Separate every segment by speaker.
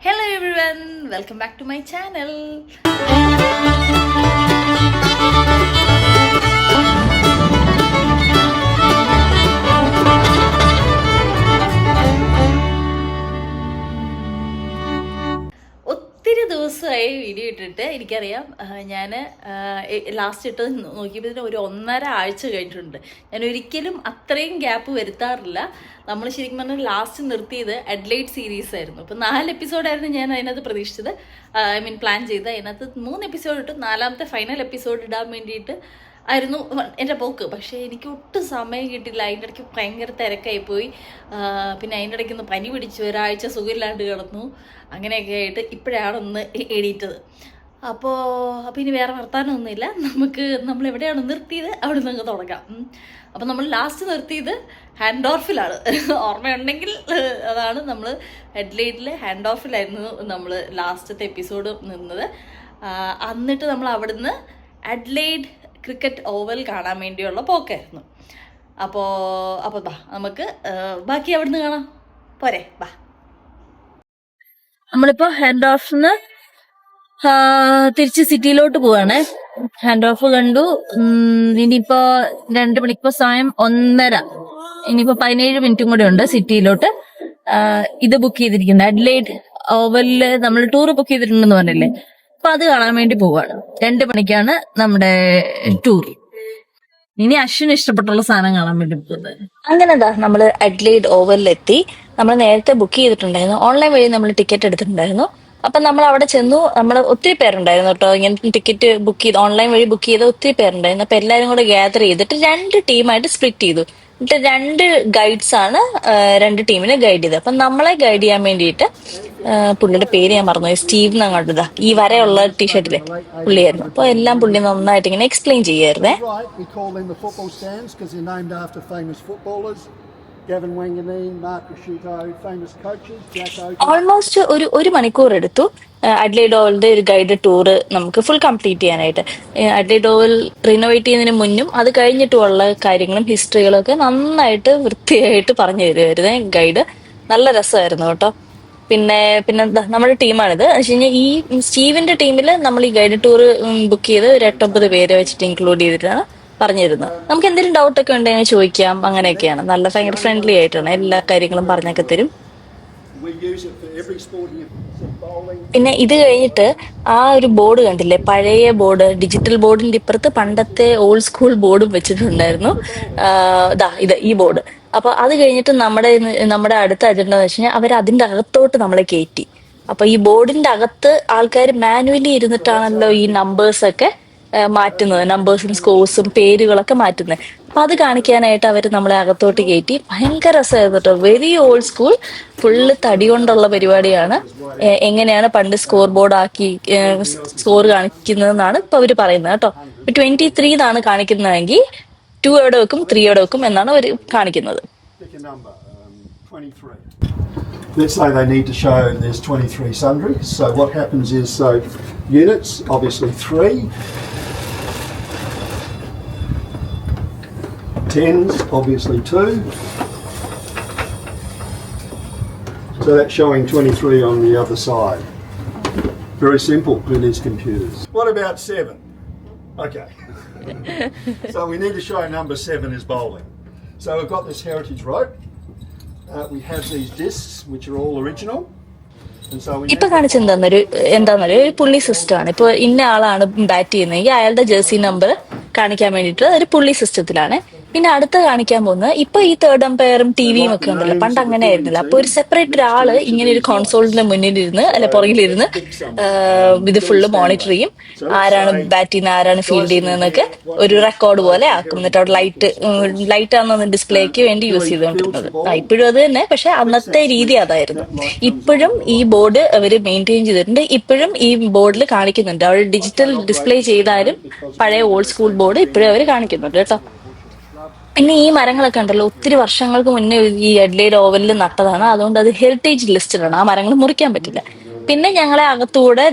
Speaker 1: Hello everyone, welcome back to my channel. ഒത്തിരി ദിവസമായി video ഇട്ടിട്ട് എനിക്കറിയാം. ഞാൻ ലാസ്റ്റ് ഇട്ട് നോക്കിയപ്പോൾ ഒരു 1.5 ആഴ്ച കഴിഞ്ഞിട്ടുണ്ട്. ഞാൻ ഒരിക്കലും അത്രയും ഗ്യാപ്പ് വരുത്താറില്ല. നമ്മൾ ശരിക്കും പറഞ്ഞാൽ ലാസ്റ്റ് നിർത്തിയത് അഡ്ലൈറ്റ് സീരീസ് ആയിരുന്നു. ഇപ്പോൾ 4 എപ്പിസോഡായിരുന്നു ഞാൻ അതിനകത്ത് പ്രതീക്ഷിച്ചത്, പ്ലാൻ ചെയ്ത്. അതിനകത്ത് 3 എപ്പിസോഡ് ഇട്ടു. 4ാമത്തെ ഫൈനൽ എപ്പിസോഡ് ഇടാൻ വേണ്ടിയിട്ട് ആയിരുന്നു എൻ്റെ പോക്ക്. പക്ഷേ എനിക്ക് ഒട്ടും സമയം കിട്ടില്ല. അതിൻ്റെ ഇടയ്ക്ക് ഭയങ്കര തിരക്കായി പോയി. പിന്നെ അതിൻ്റെ ഇടയ്ക്ക് ഒന്ന് പനി പിടിച്ചു, ഒരാഴ്ച സുഖമില്ലാണ്ട് കിടന്നു. അങ്ങനെയൊക്കെ ആയിട്ട് ഇപ്പോഴാണ് ഒന്ന് എണീറ്റത്. അപ്പോൾ ഇനി വേറെ വർത്താനമൊന്നുമില്ല. നമ്മൾ എവിടെയാണ് നിർത്തിയത് അവിടെ നിന്ന് തുടങ്ങാം. അപ്പോൾ നമ്മൾ ലാസ്റ്റ് നിർത്തിയത് ഹാൻഡ് ഓഫിലാണ്. ഓർമ്മയുണ്ടെങ്കിൽ അതാണ്. നമ്മൾ ഹെഡ്ലൈറ്റിൽ ഹാൻഡ് ഓഫിലായിരുന്നു നമ്മൾ ലാസ്റ്റത്തെ എപ്പിസോഡ് നിന്നത്. എന്നിട്ട് നമ്മൾ അവിടുന്ന് അഡ്ലൈഡ് ക്രിക്കറ്റ് ഓവൽ കാണാൻ വേണ്ടിയുള്ള പോക്കായിരുന്നു. അപ്പോൾ നമുക്ക് ബാക്കി അവിടുന്ന് കാണാം. പോരെ, ബാ. നമ്മളിപ്പോൾ ഹാൻഡ് ഓഫിന്ന് തിരിച്ച് സിറ്റിയിലോട്ട് പോവാണ്. ഹാൻഡ് ഓഫ് കണ്ടു. ഇനിയിപ്പോ 2 മണിക്കൂർ സമയം 1:30. ഇനിയിപ്പോ 17 മിനിറ്റും കൂടെ ഉണ്ട് സിറ്റിയിലോട്ട്. ഇത് ബുക്ക് ചെയ്തിരിക്കുന്നത് അഡ്ലൈഡ് ഓവലില് നമ്മൾ ടൂർ ബുക്ക് ചെയ്തിട്ടുണ്ടെന്ന് പറഞ്ഞില്ലേ, അപ്പൊ അത് കാണാൻ വേണ്ടി പോവാണ്. 2 മണിക്കാണ് നമ്മുടെ ടൂർ. ഇനി അശ്വിന് ഇഷ്ടപ്പെട്ടുള്ള സാധനം കാണാൻ വേണ്ടി പോകുന്നത്. അങ്ങനെതാ നമ്മള് അഡ്ലൈഡ് ഓവലിലെത്തി. നമ്മൾ നേരത്തെ ബുക്ക് ചെയ്തിട്ടുണ്ടായിരുന്നു, ഓൺലൈൻ വഴി നമ്മൾ ടിക്കറ്റ് എടുത്തിട്ടുണ്ടായിരുന്നു. അപ്പൊ നമ്മൾ അവിടെ ചെന്നു. നമ്മൾ ഒത്തിരി പേരുണ്ടായിരുന്നു കേട്ടോ, ഇങ്ങനെ ടിക്കറ്റ് ബുക്ക് ചെയ്ത് ഓൺലൈൻ വഴി ബുക്ക് ചെയ്ത ഒത്തിരി പേരുണ്ടായിരുന്നു. അപ്പൊ എല്ലാരും കൂടെ ഗ്യാദർ ചെയ്തിട്ട് 2 ടീമായിട്ട് സ്പ്ലിറ്റ് ചെയ്തു. എന്നിട്ട് 2 ഗൈഡ്സ് ആണ് 2 ടീമിനെ ഗൈഡ് ചെയ്തത്. അപ്പൊ നമ്മളെ ഗൈഡ് ചെയ്യാൻ വേണ്ടിയിട്ട് പുള്ളിയുടെ പേര് ഞാൻ മറന്നു, സ്റ്റീവ് എന്നാ കണ്ടതാ, ഈ വരെയുള്ള ടീഷർട്ടിലെ പുള്ളിയായിരുന്നു. അപ്പൊ എല്ലാം പുള്ളി നന്നായിട്ട് ഇങ്ങനെ എക്സ്പ്ലെയിൻ ചെയ്യായിരുന്നേ. ഓൾമോസ്റ്റ് ഒരു മണിക്കൂർ എടുത്തു അഡ്ലൈഡ് ഓവലിന്റെ ഒരു ഗൈഡഡ് ടൂർ നമുക്ക് ഫുൾ കംപ്ലീറ്റ് ചെയ്യാനായിട്ട്. അഡ്ലൈഡ് ഓവൽ റിനോവേറ്റ് ചെയ്യുന്നതിന് മുന്നും അത് കഴിഞ്ഞിട്ടുള്ള കാര്യങ്ങളും ഹിസ്റ്ററികളും ഒക്കെ നന്നായിട്ട് വൃത്തിയായിട്ട് പറഞ്ഞു തരുമായിരുന്നേ ഗൈഡ്. നല്ല രസമായിരുന്നു കേട്ടോ. പിന്നെ നമ്മുടെ ടീമാണിത്. വെച്ച് കഴിഞ്ഞാൽ ഈ സ്റ്റീവിന്റെ ടീമിൽ നമ്മൾ ഈ ഗൈഡ് ടൂർ ബുക്ക് ചെയ്ത് ഒരു 8-9 പേരെ വെച്ചിട്ട് ഇൻക്ലൂഡ് ചെയ്തിട്ടാണ് പറഞ്ഞു തരുന്നത്. നമുക്ക് എന്തെങ്കിലും ഡൗട്ട് ഒക്കെ ഉണ്ടെങ്കിൽ ചോദിക്കാം. അങ്ങനെയൊക്കെയാണ്. നല്ല ഭയങ്കര ഫ്രണ്ട്ലി ആയിട്ടാണ് എല്ലാ കാര്യങ്ങളും പറഞ്ഞൊക്കെ തരും. പിന്നെ ഇത് കഴിഞ്ഞിട്ട് ആ ഒരു ബോർഡ് കണ്ടില്ലേ, പഴയ ബോർഡ്, ഡിജിറ്റൽ ബോർഡിന്റെ ഇപ്പുറത്ത് പണ്ടത്തെ ഓൾഡ് സ്കൂൾ ബോർഡും വെച്ചിട്ടുണ്ടായിരുന്നു. ഈ ബോർഡ്. അപ്പൊ അത് കഴിഞ്ഞിട്ട് നമ്മുടെ അടുത്ത അജണ്ട എന്ന് വെച്ച് കഴിഞ്ഞാൽ അവർ അതിന്റെ അകത്തോട്ട് നമ്മളെ കയറ്റി. അപ്പൊ ഈ ബോർഡിന്റെ അകത്ത് ആൾക്കാർ മാനുവലി ഇരുന്നിട്ടാണല്ലോ ഈ നമ്പേഴ്സ് ഒക്കെ മാറ്റുന്നത്, നമ്പേഴ്സും സ്കോഴ്സും പേരുകളൊക്കെ മാറ്റുന്നത്. അപ്പൊ അത് കാണിക്കാനായിട്ട് അവർ നമ്മളെ അകത്തോട്ട് കയറ്റി. ഭയങ്കര രസമായിരുന്നു കേട്ടോ. വെരി ഓൾഡ് സ്കൂൾ, ഫുള്ള് തടി കൊണ്ടുള്ള പരിപാടിയാണ്. എങ്ങനെയാണ് പണ്ട് സ്കോർ ബോർഡ് ആക്കി സ്കോർ കാണിക്കുന്നതെന്നാണ് ഇപ്പൊ അവര് പറയുന്നത് കേട്ടോ. 23 എന്നാണ് കാണിക്കുന്നതെങ്കിൽ 2 എവിടെ വെക്കും 3 എവിടെ വെക്കും എന്നാണ് അവർ കാണിക്കുന്നത്.
Speaker 2: Let's say they need to show there's 23 sundries. So what happens is, units, obviously 3. Tens, obviously 2. So that's showing 23 on the other side. Very simple with these computers. What about 7? Okay. So we need to show number 7 is bowling. So we've got this heritage rope. We have these discs which are all original.
Speaker 3: ഇപ്പൊ എന്താന്നൊരു പുള്ളി system ആണ്. ഇപ്പൊ ഇന്ന ആളാണ് bat ചെയ്യുന്നതെങ്കിൽ അയാളുടെ jersey number കാണിക്കാൻ വേണ്ടിയിട്ട് ഒരു പുള്ളി സിസ്റ്റത്തിലാണ്. പിന്നെ അടുത്ത കാണിക്കാൻ പോകുന്നത് ഇപ്പൊ ഈ തേർഡ് അമ്പയറും ടിവിയും ഒക്കെ ഉണ്ടല്ലോ, പണ്ട് അങ്ങനെ ആയിരുന്നില്ല. അപ്പൊ ഒരു സെപ്പറേറ്റ് ഒരാള് ഇങ്ങനെ ഒരു കോൺസോളിന്റെ മുന്നിലിരുന്ന് പുറകിലിരുന്ന് ഇത് ഫുള്ള് മോണിറ്റർ ചെയ്യും. ആരാണ് ബാറ്റ് ചെയ്യുന്നത്, ആരാണ് ഫീൽഡ് ചെയ്യുന്നതെന്നൊക്കെ ഒരു റെക്കോർഡ് പോലെ ആക്കും. എന്നിട്ട് അവിടെ ലൈറ്റ് ആണ് ഡിസ്പ്ലേക്ക് വേണ്ടി യൂസ് ചെയ്തുകൊണ്ടിരുന്നത്. ഇപ്പോഴും അത് തന്നെ, പക്ഷെ അന്നത്തെ രീതി അതായിരുന്നു. ഇപ്പോഴും ഈ ബോർഡ് അവര് മെയിൻറ്റെയിൻ ചെയ്തിട്ടുണ്ട്. ഇപ്പോഴും ഈ ബോർഡിൽ കാണിക്കുന്നുണ്ട്. അവർ ഡിജിറ്റൽ ഡിസ്പ്ലേ ചെയ്താലും പഴയ ഓൾഡ് സ്കൂൾ ബോർഡ് ഇപ്പോഴും അവർ കാണിക്കുന്നുണ്ട് കേട്ടോ. പിന്നെ ഈ മരങ്ങളൊക്കെ ഉണ്ടല്ലോ, ഒത്തിരി വർഷങ്ങൾക്ക് മുന്നേ ഈ അഡ്ലൈഡ് ഓവലിൽ നട്ടതാണ്. അതുകൊണ്ട് അത് ഹെറിറ്റേജ് ലിസ്റ്റിലാണ്. ആ മരങ്ങൾ മുറിക്കാൻ പറ്റില്ല. പിന്നെ ഞങ്ങളെ അകത്തൂടെ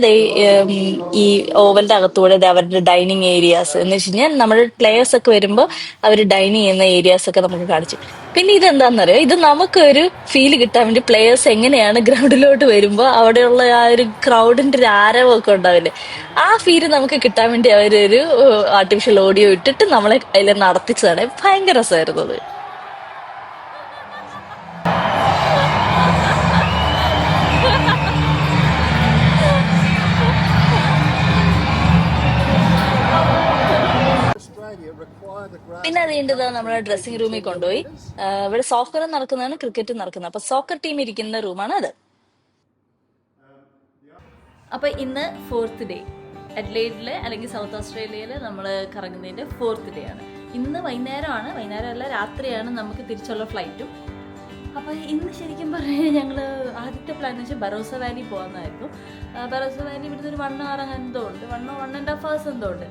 Speaker 3: ഈ ഓവലിന്റെ അകത്തൂടെ അവരുടെ ഡൈനിങ് ഏരിയാസ് എന്ന് വെച്ച് കഴിഞ്ഞാൽ നമ്മുടെ പ്ലേയേഴ്സ് ഒക്കെ വരുമ്പോൾ അവർ ഡൈനിങ് ചെയ്യുന്ന ഏരിയാസ് ഒക്കെ നമുക്ക് കാണിച്ചു. പിന്നെ ഇതെന്താണെന്നറിയോ, ഇത് നമുക്കൊരു ഫീൽ കിട്ടാൻ വേണ്ടി പ്ലേയേഴ്സ് എങ്ങനെയാണ് ഗ്രൗണ്ടിലോട്ട് വരുമ്പോൾ അവിടെയുള്ള ആ ഒരു ക്രൗഡിന്റെ ഒരു ആരവമൊക്കെ ഉണ്ടാവില്ലേ, ആ ഫീല് നമുക്ക് കിട്ടാൻ വേണ്ടി അവരൊരു ആർട്ടിഫിഷ്യൽ ഓഡിയോ ഇട്ടിട്ട് നമ്മളെ അതിൽ നടത്തിച്ചതാണ്. ഭയങ്കര രസമായിരുന്നു അത്.
Speaker 2: Australia require the grass.
Speaker 3: പിന്നെ അത് കഴിഞ്ഞിട്ട് നമ്മുടെ ഡ്രസ്സിംഗ് റൂമിൽ കൊണ്ടുപോയി. ഇവിടെ സോക്കറും നടക്കുന്നതാണ്, ക്രിക്കറ്റും നടക്കുന്നത്. അപ്പൊ സോക്കർ ടീം ഇരിക്കുന്ന റൂമാണ് അത്.
Speaker 1: അപ്പോൾ ഇന്ന് 4th ഡേ അഡ്ലെയ്ഡിൽ അല്ലെങ്കിൽ സൗത്ത് ഓസ്ട്രേലിയയിൽ നമ്മൾ കറങ്ങുന്നതിൻ്റെ 4th ഡേ ആണ്. ഇന്ന് വൈകുന്നേരമല്ല രാത്രിയാണ് നമുക്ക് തിരിച്ചുള്ള ഫ്ലൈറ്റും. അപ്പോൾ ഇന്ന് ശരിക്കും പറഞ്ഞാൽ ഞങ്ങൾ ആദ്യത്തെ പ്ലാൻ എന്ന് വെച്ചാൽ ബറോസ വാലി പോകാമെന്നായിരുന്നു. ബറോസ വാലി ഇവിടുന്ന് ഒരു 1 hour എന്തോ ഉണ്ട്, 1.5 hours എന്തോ ഉണ്ട്.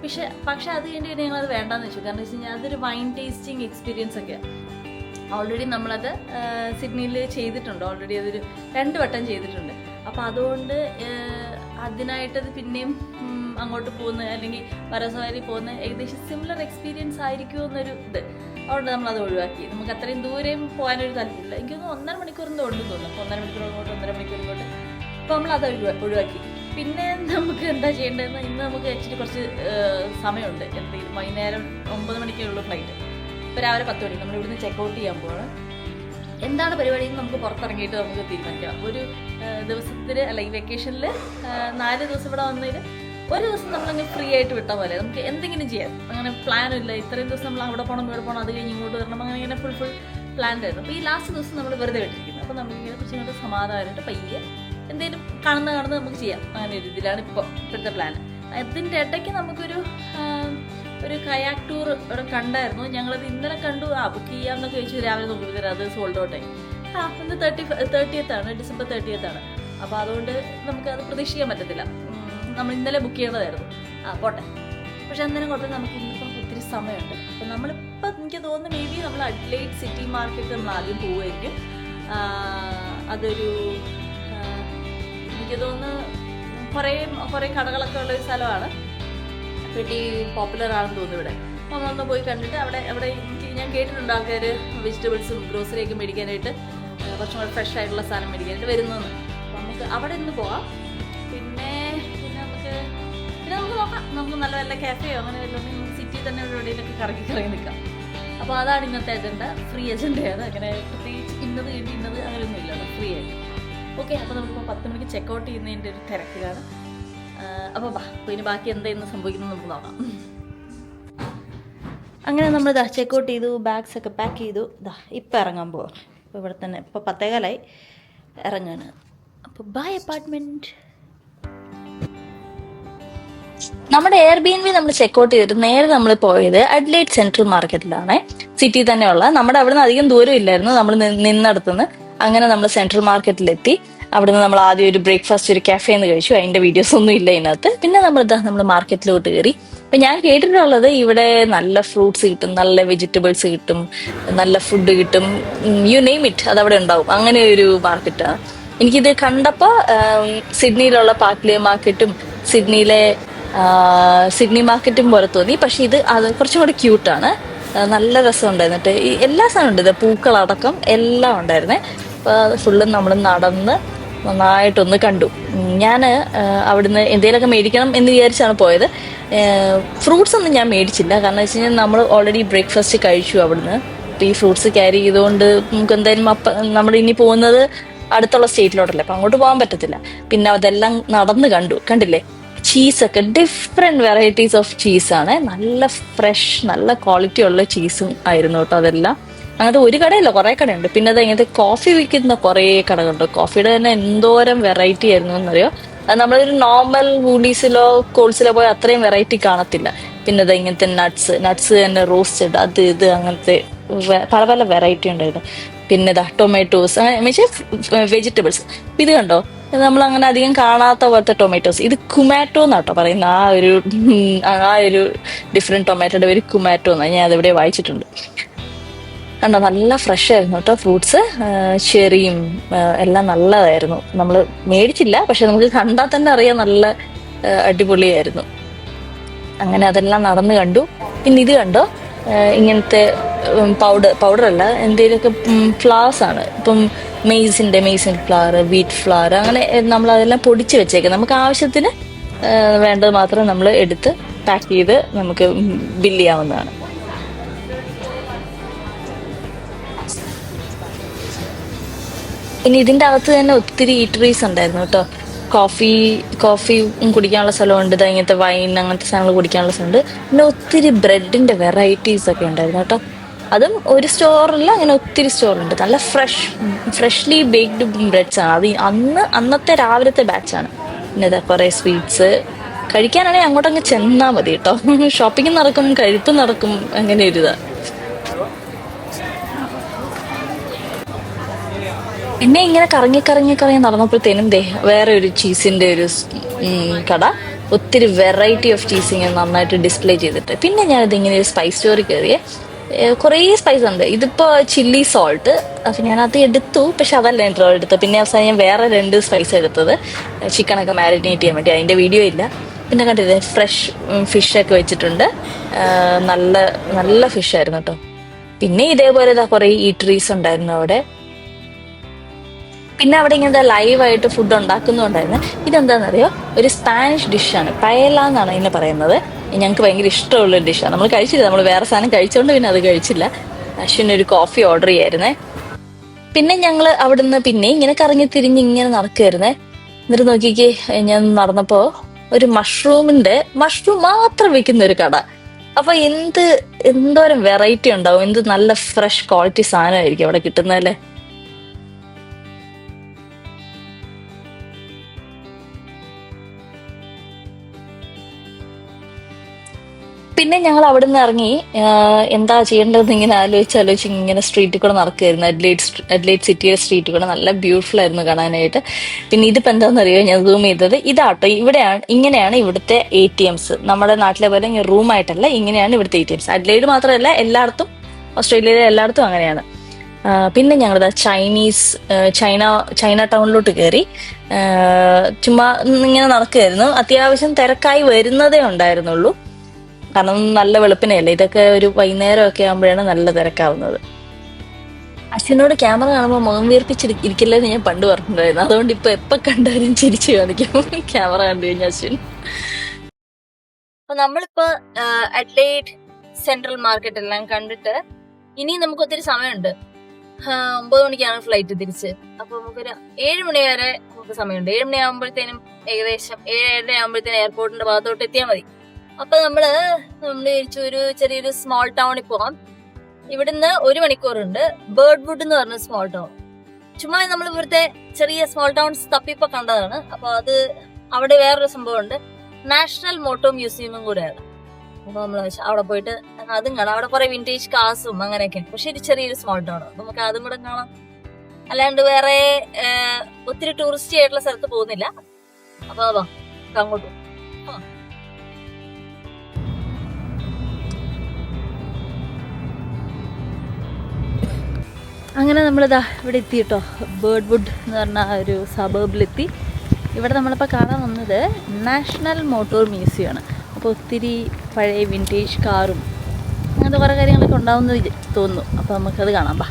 Speaker 1: പക്ഷേ അത് കഴിഞ്ഞ് പിന്നെ ഞങ്ങളത് വേണ്ടാന്ന് വെച്ചു. കാരണം വെച്ച് കഴിഞ്ഞാൽ അതൊരു വൈൻ ടേസ്റ്റിംഗ് എക്സ്പീരിയൻസ് ഒക്കെയാണ്. ഓൾറെഡി നമ്മളത് സിഡ്നിയിൽ ചെയ്തിട്ടുണ്ട്, ഓൾറെഡി അതൊരു 2 വട്ടം ചെയ്തിട്ടുണ്ട്. അപ്പോൾ അതുകൊണ്ട് അതിനായിട്ടത് പിന്നെയും അങ്ങോട്ട് പോകുന്ന അല്ലെങ്കിൽ ബറോസ വാലി പോകുന്ന ഏകദേശം സിമിലർ എക്സ്പീരിയൻസ് ആയിരിക്കുമോ എന്നൊരു ഇത്, അതുകൊണ്ട് നമ്മളത് ഒഴിവാക്കി. നമുക്ക് അത്രയും ദൂരം പോകാനൊരു താല്പര്യമില്ല. എനിക്കൊന്ന് 1.5 മണിക്കൂറിൻ്റെ ഉണ്ടെന്ന് തോന്നുന്നു. അപ്പോൾ 1.5 മണിക്കൂർ ഇങ്ങോട്ട് 1.5 മണിക്കൂർ ഇങ്ങോട്ട്. അപ്പോൾ നമ്മളത് ഒഴിവാക്കി. പിന്നെ നമുക്ക് എന്താ ചെയ്യേണ്ടതെന്ന്, ഇന്ന് നമുക്ക് ആക്ച്വലി കുറച്ച് സമയമുണ്ട്. എന്തെങ്കിലും വൈകുന്നേരം 9 മണിക്കുള്ള ഫ്ലൈറ്റ്. ഇപ്പോൾ രാവിലെ 10 മണിക്ക് നമ്മൾ ഇവിടുന്ന് ചെക്കൗട്ട് ചെയ്യാൻ പോകണം. എന്താണ് പരിപാടി എന്ന് നമുക്ക് പുറത്തിറങ്ങിയിട്ട് നമുക്ക് തീരുമാനിക്കാം. ഒരു ദിവസത്തിൽ അല്ല, ഈ വെക്കേഷനിൽ 4 ദിവസം ഇവിടെ വന്നതിൽ ഒരു ദിവസം നമ്മളങ്ങ് ഫ്രീ ആയിട്ട് വിട്ടാൽ പോലെ നമുക്ക് എന്തെങ്കിലും ചെയ്യാം. അങ്ങനെ പ്ലാനും ഇല്ല. ഇത്രയും ദിവസം നമ്മൾ അവിടെ പോകണം ഇവിടെ പോകണം, അത് കഴിഞ്ഞ് ഇങ്ങോട്ട് വരണം, അങ്ങനെ ഇങ്ങനെ ഫുൾ പ്ലാൻഡ് ആയിരുന്നു. അപ്പോൾ ഈ ലാസ്റ്റ് ദിവസം നമ്മൾ വെറുതെ വിട്ടിരിക്കുന്നത്. അപ്പോൾ നമുക്കിങ്ങനെ കുറച്ച് ഇങ്ങോട്ട് സമാധാനമായിട്ട് പയ്യെ എന്തെങ്കിലും കാണുന്ന നമുക്ക് ചെയ്യാം. അങ്ങനെ ഒരു ഇതിലാണ് ഇപ്പോഴത്തെ പ്ലാൻ. അതിൻ്റെ ഇടയ്ക്ക് നമുക്കൊരു കയാക്ക് ടൂർ ഇവിടെ കണ്ടായിരുന്നു. ഞങ്ങളത് ഇന്നലെ കണ്ടു. ബുക്ക് ചെയ്യാമെന്നൊക്കെ ചോദിച്ചു. രാവിലെ നോക്കിയപ്പോൾ അത് സോൾഡ് ഔട്ടായി. ഇന്ന് 30th ആണ്, ഡിസംബർ 30th ആണ്. അപ്പോൾ അതുകൊണ്ട് നമുക്കത് പ്രതീക്ഷിക്കാൻ പറ്റത്തില്ല. നമ്മൾ ഇന്നലെ ബുക്ക് ചെയ്യേണ്ടതായിരുന്നു. പോട്ടെ. പക്ഷെ എന്തായാലും കുഴപ്പമില്ല, നമുക്ക് ഇന്നിപ്പം ഒത്തിരി സമയമുണ്ട്. അപ്പം നമ്മളിപ്പോൾ എനിക്ക് തോന്നുന്നു മേ ബി നമ്മൾ അഡ്ലെയ്ഡ് സിറ്റി മാർക്കറ്റ് നമ്മൾ ആദ്യം പോവുമായിരിക്കും. അതൊരു എനിക്ക് തോന്നുന്നു കുറേ കടകളൊക്കെ ഉള്ളൊരു സ്ഥലമാണ്. വെട്ടി പോപ്പുലർ ആണെന്ന് തോന്നുന്നു ഇവിടെ. അപ്പോൾ നമ്മളൊന്ന് പോയി കണ്ടിട്ട് അവിടെ എനിക്ക് ഞാൻ കേട്ടിട്ടുണ്ട് ആൾക്കാർ വെജിറ്റബിൾസും ഗ്രോസറിയൊക്കെ മേടിക്കാനായിട്ട്, കുറച്ചും കൂടെ ഫ്രഷ് ആയിട്ടുള്ള സാധനം മേടിക്കാനായിട്ട് വരുന്നതെന്ന്. അപ്പോൾ നമുക്ക് അവിടെ നിന്ന് പോവാം. പിന്നെ നമുക്ക് നോക്കാം. നമുക്ക് നല്ല നല്ല കാഫെയോ അങ്ങനെ വല്ലതും സിറ്റി തന്നെ എവിടെയെങ്കിലൊക്കെ കറങ്ങി നിൽക്കാം. അപ്പോൾ അതാണ് ഇന്നത്തെ അജണ്ട. ഫ്രീ അജണ്ടയാണ്. അങ്ങനെ പ്രത്യേകിച്ച് ഇന്നത് അങ്ങനെയൊന്നും ഇല്ല, ഫ്രീ ആയിട്ട്. ഓക്കെ. അപ്പോൾ നമുക്കിപ്പോൾ 10 മണിക്ക് ചെക്കൗട്ട് ചെയ്യുന്നതിൻ്റെ ഒരു തിരക്കിലാണ്. അപ്പോൾ ഇനി ബാക്കി എന്തായിരുന്നു സംഭവിക്കുന്നത് നമുക്ക് നോക്കാം. അങ്ങനെ നമ്മൾ ചെക്കൗട്ട് ചെയ്തു, ബാഗ്സ് ഒക്കെ പാക്ക് ചെയ്തു. ഇപ്പം ഇറങ്ങാൻ പോവാം. ഇപ്പോൾ ഇവിടെ തന്നെ ഇപ്പോൾ 10:15 ഇറങ്ങാണ്. അപ്പോൾ ബൈ അപ്പാർട്ട്മെൻറ്റ്.
Speaker 3: നമ്മുടെ എയർബിഎൻബി നമ്മൾ ചെക്കൗട്ട് ചെയ്തിട്ട് നേരെ നമ്മൾ പോയത് അഡ്ലെയ്ഡ് സെൻട്രൽ മാർക്കറ്റിലാണ്. സിറ്റി തന്നെയുള്ള, നമ്മുടെ അവിടെ നിന്ന് അധികം ദൂരം ഇല്ലായിരുന്നു നമ്മൾ നിന്നടത്തുനിന്ന്. അങ്ങനെ നമ്മൾ സെൻട്രൽ മാർക്കറ്റിലെത്തി. അവിടുന്ന് നമ്മൾ ആദ്യം ഒരു ബ്രേക്ക്ഫാസ്റ്റ് ഒരു കഫേന്ന് കഴിച്ചു. അതിന്റെ വീഡിയോസ് ഒന്നും ഇല്ല ഇതിനകത്ത്. പിന്നെ നമ്മൾ മാർക്കറ്റിലോട്ട് കയറി. അപ്പൊ ഞാൻ കേട്ടിട്ടുള്ളത് ഇവിടെ നല്ല ഫ്രൂട്ട്സ് കിട്ടും, നല്ല വെജിറ്റബിൾസ് കിട്ടും, നല്ല ഫുഡ് കിട്ടും, യു നെയിം ഇറ്റ്, അതവിടെ ഉണ്ടാവും. അങ്ങനെ ഒരു മാർക്കറ്റാണ്. എനിക്കിത് കണ്ടപ്പോൾ സിഡ്നിയിലുള്ള പാർക്ക്ലേ മാർക്കറ്റും സിഡ്നി മാർക്കറ്റും പോലെ തോന്നി. പക്ഷെ അത് കുറച്ചും കൂടെ ക്യൂട്ടാണ്. നല്ല രസം ഉണ്ടായിരുന്നിട്ട് എല്ലാ സാധനവും ഉണ്ട്. പൂക്കളടക്കം എല്ലാം ഉണ്ടായിരുന്നേ. അപ്പൊ ഫുള്ളും നമ്മൾ നടന്ന് നന്നായിട്ടൊന്ന് കണ്ടു. ഞാൻ അവിടുന്ന് എന്തെങ്കിലുമൊക്കെ മേടിക്കണം എന്ന് വിചാരിച്ചാണ് പോയത്. ഫ്രൂട്ട്സ് ഒന്നും ഞാൻ മേടിച്ചില്ല. കാരണം വെച്ച് കഴിഞ്ഞാൽ നമ്മൾ ഓൾറെഡി ബ്രേക്ക്ഫാസ്റ്റ് കഴിച്ചു അവിടുന്ന്. അപ്പം ഈ ഫ്രൂട്ട്സ് ക്യാരി ചെയ്തുകൊണ്ട് നമുക്ക് എന്തായാലും നമ്മൾ ഇനി പോകുന്നത് അടുത്തുള്ള സ്റ്റേറ്റിലോട്ടല്ലേ, അപ്പം അങ്ങോട്ട് പോകാൻ പറ്റത്തില്ല. പിന്നെ അതെല്ലാം നടന്ന് കണ്ടില്ലേ, ചീസൊക്കെ ഡിഫറെന്റ് വെറൈറ്റീസ് ഓഫ് ചീസാണ്. നല്ല ഫ്രഷ് നല്ല ക്വാളിറ്റി ഉള്ള ചീസും ആയിരുന്നു കേട്ടോ അതെല്ലാം. അങ്ങനത്തെ ഒരു കടയല്ല, കുറെ കടയുണ്ട്. പിന്നെ അത് ഇങ്ങനത്തെ കോഫി വിൽക്കുന്ന കുറെ കടകളുണ്ട്. കോഫിയുടെ തന്നെ എന്തോരം വെറൈറ്റി ആയിരുന്നു എന്നറിയോ. അത് നമ്മളൊരു നോർമൽ വൂളീസിലോ കോൾസിലോ പോയി അത്രയും വെറൈറ്റി കാണത്തില്ല. പിന്നെ അത് ഇങ്ങനത്തെ നട്ട്സ് തന്നെ റോസ്റ്റഡ്, അത് ഇത് അങ്ങനത്തെ പല വെറൈറ്റി ഉണ്ടായിരുന്നു. പിന്നെ ടൊമാറ്റോസ്, വെജിറ്റബിൾസ്. ഇത് കണ്ടോ, നമ്മൾ അങ്ങനെ അധികം കാണാത്ത പോലത്തെ ടൊമാറ്റോസ്. ഇത് കുമാറ്റോ എന്നാട്ടോ പറയുന്നത്. ആ ഒരു ഡിഫറെന്റ് ടൊമാറ്റോയുടെ പേര് കുമാറ്റോ എന്നാണ്. ഞാൻ അതെവിടെ വായിച്ചിട്ടുണ്ട്. കണ്ടോ, നല്ല ഫ്രഷ് ആയിരുന്നു കേട്ടോ ഫ്രൂട്ട്സ്. ചെറിയും എല്ലാം നല്ലതായിരുന്നു. നമ്മൾ മേടിച്ചില്ല, പക്ഷെ നമുക്ക് കണ്ടാൽ തന്നെ അറിയാം നല്ല അടിപൊളിയായിരുന്നു. അങ്ങനെ അതെല്ലാം നടന്നു കണ്ടു. പിന്നെ ഇത് കണ്ടോ, ഇങ്ങനത്തെ പൗഡർ അല്ല, എന്തെങ്കിലുമൊക്കെ ഫ്ലവേഴ്സ് ആണ്. ഇപ്പം മെയ്സിൻ ഫ്ലവർ, വീറ്റ് ഫ്ലവർ, അങ്ങനെ നമ്മൾ അതെല്ലാം പൊടിച്ച് വെച്ചേക്കാം. നമുക്ക് ആവശ്യത്തിന് വേണ്ടത് മാത്രം നമ്മൾ എടുത്ത് പാക്ക് ചെയ്ത് നമുക്ക് ബില്ല് ചെയ്യാവുന്നതാണ്. പിന്നെ ഇതിന്റെ അകത്ത് തന്നെ ഒത്തിരി ഈറ്ററീസ് ഉണ്ടായിരുന്നു കേട്ടോ. കോഫി കുടിക്കാനുള്ള സ്ഥലമുണ്ട്, ഇങ്ങനത്തെ വൈൻ അങ്ങനത്തെ സാധനങ്ങൾ കുടിക്കാനുള്ള സ്ഥലമുണ്ട്. പിന്നെ ഒത്തിരി ബ്രെഡിന്റെ വെറൈറ്റീസ് ഒക്കെ ഉണ്ടായിരുന്നു കേട്ടോ. അതും ഒരു സ്റ്റോറില്ല, അങ്ങനെ ഒത്തിരി സ്റ്റോറുണ്ട്. നല്ല ഫ്രഷ്ലി ബേക്ക്ഡ് ബ്രെഡ്സ് ആണ്. അത് അന്നത്തെ രാവിലത്തെ ബാച്ചാണ്. പിന്നെ ഇതാ കുറെ സ്വീറ്റ്സ് കഴിക്കാനാണെങ്കിൽ അങ്ങോട്ടങ്ങ് ചെന്നാൽ മതി കേട്ടോ. ഷോപ്പിംഗ് നടക്കും, കഴിപ്പ് നടക്കും, അങ്ങനെ ഒരു ഇതാ. പിന്നെ ഇങ്ങനെ കറങ്ങി നടന്നപ്പോഴത്തേനും വേറെ ഒരു ചീസിന്റെ ഒരു കട, ഒത്തിരി വെറൈറ്റി ഓഫ് ചീസ് ഇങ്ങനെ നന്നായിട്ട് ഡിസ്പ്ലേ ചെയ്തിട്ട്. പിന്നെ ഞാനിത് ഇങ്ങനെ ഒരു സ്പൈസ് സ്റ്റോറിൽ കയറിയേ. കുറേ സ്പൈസ് ഉണ്ട്. ഇതിപ്പോ ചില്ലി സോൾട്ട്, അപ്പൊ ഞാനത് എടുത്തു, പക്ഷെ അതല്ല എൻ്റെ എടുത്തത്. പിന്നെ അവസാനം ഞാൻ വേറെ 2 സ്പൈസ് എടുത്തത് ചിക്കനൊക്കെ മാരിനേറ്റ് ചെയ്യാൻ വേണ്ടി. അതിന്റെ വീഡിയോ ഇല്ല. പിന്നെ കണ്ടില്ലേ, ഫ്രഷ് ഫിഷൊക്കെ വെച്ചിട്ടുണ്ട്. നല്ല നല്ല ഫിഷായിരുന്നു കേട്ടോ. പിന്നെ ഇതേപോലെ കുറെ ഈറ്ററീസ് ഉണ്ടായിരുന്നു അവിടെ. പിന്നെ അവിടെ ഇങ്ങനത്തെ ലൈവായിട്ട് ഫുഡ് ഉണ്ടാക്കുന്നുണ്ടായിരുന്നു. ഇതെന്താണെന്നറിയോ, ഒരു സ്പാനിഷ് ഡിഷാണ്, പയല എന്നാണ് ഇതിനെ പറയുന്നത്. ഞങ്ങൾക്ക് ഭയങ്കര ഇഷ്ടമുള്ള ഡിഷാണ്. നമ്മൾ കഴിച്ചില്ല, നമ്മൾ വേറെ സാധനം കഴിച്ചോണ്ട് പിന്നെ അത് കഴിച്ചില്ല. അശ്വിനൊരു കോഫി ഓർഡർ ചെയ്യായിരുന്നേ. പിന്നെ ഞങ്ങൾ അവിടുന്ന് പിന്നെ ഇങ്ങനെ കറങ്ങി തിരിഞ്ഞ് ഇങ്ങനെ നടക്കുമായിരുന്നേ. എന്നിട്ട് നോക്കിക്കേ, ഞാൻ നടന്നപ്പോ ഒരു മഷ്റൂം മാത്രം വിൽക്കുന്ന ഒരു കട. അപ്പൊ എന്തോരം വെറൈറ്റി ഉണ്ടാവും, എന്ത് നല്ല ഫ്രഷ് ക്വാളിറ്റി സാധനമായിരിക്കും അവിടെ കിട്ടുന്നതല്ലേ. പിന്നെ ഞങ്ങൾ അവിടെ നിന്ന് ഇറങ്ങി എന്താ ചെയ്യേണ്ടതെന്ന് ഇങ്ങനെ ആലോചിച്ച് ഇങ്ങനെ സ്ട്രീറ്റിൽ കൂടെ നടക്കുമായിരുന്നു. അഡ്ലേഡ് സിറ്റിയുടെ സ്ട്രീറ്റിൽ കൂടെ. നല്ല ബ്യൂട്ടിഫുൾ ആയിരുന്നു കാണാനായിട്ട്. പിന്നെ ഇതിപ്പോ എന്താണെന്നറിയോ, ഞാൻ സൂം ചെയ്തത് ഇതാട്ടോ. ഇങ്ങനെയാണ് ഇവിടുത്തെ ATMs. നമ്മുടെ നാട്ടിലെ പോലെ റൂമായിട്ടല്ല, ഇങ്ങനെയാണ് ഇവിടുത്തെ ATMs. അഡ്ലേഡ് മാത്രമല്ല, എല്ലായിടത്തും, ഓസ്ട്രേലിയയിലെ എല്ലായിടത്തും അങ്ങനെയാണ്. പിന്നെ ഞങ്ങളിതാ ചൈന ടൗണിലോട്ട് കയറി ചുമ്മാ ഇങ്ങനെ നടക്കുമായിരുന്നു. അത്യാവശ്യം തിരക്കായി വരുന്നതേ ഉണ്ടായിരുന്നുള്ളൂ, കാരണം നല്ല വെളുപ്പിനെയല്ലേ. ഇതൊക്കെ ഒരു വൈകുന്നേരം ഒക്കെ ആകുമ്പോഴാണ് നല്ല തിരക്കാവുന്നത്. അശ്വിനോട് ക്യാമറ കാണുമ്പോൾ മുഖം വീർപ്പിച്ചിരിക്കില്ലെന്ന് ഞാൻ പണ്ട് പറഞ്ഞിട്ടുണ്ടായിരുന്നു. അതുകൊണ്ട് ഇപ്പൊ എപ്പൊ കണ്ടാലും ചിരിച്ചു കാണിക്കും ക്യാമറ കണ്ടു കഴിഞ്ഞാൽ അശ്വിൻ. അപ്പൊ നമ്മളിപ്പോ അഡ്ലേഡ് സെൻട്രൽ മാർക്കറ്റ് എല്ലാം കണ്ടിട്ട് ഇനി നമുക്ക് ഒത്തിരി സമയമുണ്ട്. 9 മണിക്കാണ് ഫ്ലൈറ്റ് തിരിച്ച്. അപ്പൊ നമുക്കൊരു 7 മണി വരെ നമുക്ക് സമയമുണ്ട്. 7 മണി ആകുമ്പോഴത്തേനും ഏകദേശം 7:30 ആകുമ്പോഴത്തേനും എയർപോർട്ടിന്റെ ഭാഗത്തോട്ട് എത്തിയാൽ മതി. അപ്പൊ നമ്മള് വിചാരിച്ചു ഒരു ചെറിയൊരു സ്മോൾ ടൗണിൽ പോകാം. ഇവിടുന്ന് 1 മണിക്കൂറുണ്ട്. ബേർഡ്വുഡ് എന്ന് പറഞ്ഞ സ്മോൾ ടൗൺ. ചുമ്മാ നമ്മൾ ഇവിടുത്തെ ചെറിയ സ്മോൾ ടൗൺസ് തപ്പിപ്പോ കണ്ടതാണ്. അപ്പൊ അത് അവിടെ വേറൊരു സംഭവമുണ്ട്, നാഷണൽ മോട്ടോർ മ്യൂസിയമും കൂടെയാണ്. അപ്പൊ നമ്മൾ അവിടെ പോയിട്ട് അതും കാണാം. അവിടെ കുറെ വിന്റേജ് കാർസും അങ്ങനെയൊക്കെ. പക്ഷെ ഇത് ചെറിയൊരു സ്മോൾ ടൗൺ, നമുക്ക് അതും കൂടെ കാണാം. അല്ലാണ്ട് വേറെ ഒത്തിരി ടൂറിസ്റ്റ് ആയിട്ടുള്ള സ്ഥലത്ത് പോകുന്നില്ല. അപ്പൊ അതാ അങ്ങോട്ടും. അങ്ങനെ നമ്മളിതാ ഇവിടെ എത്തി കേട്ടോ. ബേർഡ്വുഡ് എന്ന് പറഞ്ഞ ഒരു സബർബിലെത്തി. ഇവിടെ നമ്മളിപ്പോൾ കാണാൻ വന്നത് നാഷണൽ മോട്ടോർ മ്യൂസിയമാണ്. അപ്പോൾ ഒത്തിരി പഴയ വിൻറ്റേജ് കാറും അങ്ങനത്തെ കുറേ കാര്യങ്ങളൊക്കെ ഉണ്ടാവുമെന്ന് തോന്നുന്നു. അപ്പോൾ നമുക്കത് കാണാം. ബാ.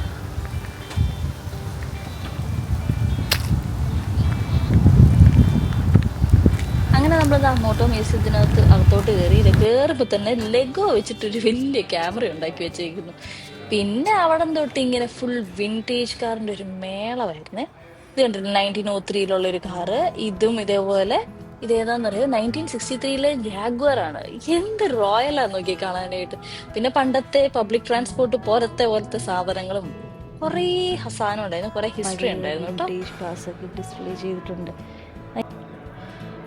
Speaker 3: അങ്ങനെ നമ്മളിതാ മോട്ടോർ അകത്തോട്ട് കയറിയപ്പോൾ തന്നെ ലെഗോ വെച്ചിട്ടൊരു വലിയ ക്യാമറ ഉണ്ടാക്കി വെച്ചേക്കുന്നു. പിന്നെ അവിടെ തൊട്ട് ഇങ്ങനെ ഫുൾ വിൻറ്റേജ് കാറിന്റെ ഒരു മേളമായിരുന്നേ. ഇത് കണ്ടില്ല, 1903 ഒരു കാറ്. ഇതും ഇതേപോലെ. ഇതേതാന്നറിയോ, 1963 ജാഗ്വർ ആണ്. എന്ത് റോയലാന്ന് നോക്കി കാണാനായിട്ട്. പിന്നെ പണ്ടത്തെ പബ്ലിക് ട്രാൻസ്പോർട്ട് പോലത്തെ സാധനങ്ങളും കുറേ സാധനം ഉണ്ടായിരുന്നു, കുറെ ഹിസ്റ്ററി ഉണ്ടായിരുന്നു കേട്ടോ. ക്ലാസ് ഒക്കെ ഡിസ്പ്ലേ ചെയ്തിട്ടുണ്ട്.